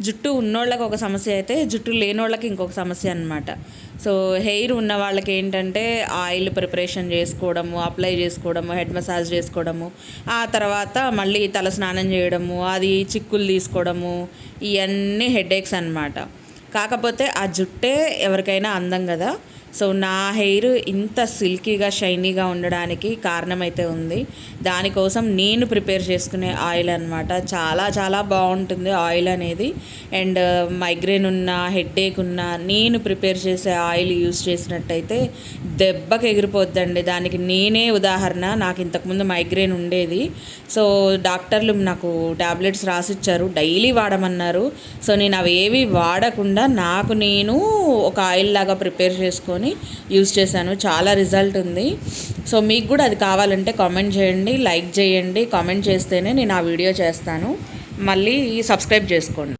జుట్టు ఉన్నోళ్ళకి ఒక సమస్య అయితే జుట్టు లేనోళ్ళకి ఇంకొక సమస్య అనమాట. సో హెయిర్ ఉన్న వాళ్ళకి ఏంటంటే ఆయిల్ ప్రిపరేషన్ చేసుకోవడము, అప్లై చేసుకోవడము, హెడ్ మసాజ్ చేసుకోవడము, ఆ తర్వాత మళ్ళీ తల స్నానం చేయడము, అది చిక్కులు తీసుకోవడము, ఇవన్నీ హెడేక్స్ అనమాట. కాకపోతే ఆ జుట్టే ఎవరికైనా అందం కదా. సో నా హెయిర్ ఇంత సిల్కీగా షైనీగా ఉండడానికి కారణమైతే ఉంది. దానికోసం నేను ప్రిపేర్ చేసుకునే ఆయిల్ అనమాట. చాలా చాలా బాగుంటుంది ఆయిల్ అనేది. అండ్ మైగ్రేన్ ఉన్న, హెడేక్ ఉన్న నేను ప్రిపేర్ చేసే ఆయిల్ యూస్ చేసినట్టయితే దెబ్బకి ఎగిరిపోద్దండి. దానికి నేనే ఉదాహరణ. నాకు ఇంతకుముందు మైగ్రేన్ ఉండేది. సో డాక్టర్లు నాకు ట్యాబ్లెట్స్ రాసిచ్చారు, డైలీ వాడమన్నారు. సో నేను అవి ఏవి వాడకుండా నాకు నేను ఒక ఆయిల్ లాగా ప్రిపేర్ చేసుకొని యూస్ చేశాను. చాలా రిజల్ట్ ఉంది. సో మీకు కూడా అది కావాలంటే కామెంట్ చేయండి, లైక్ చేయండి. కామెంట్ చేస్తేనే నేను ఆ వీడియో చేస్తాను. మళ్ళీ సబ్స్క్రైబ్ చేసుకోండి.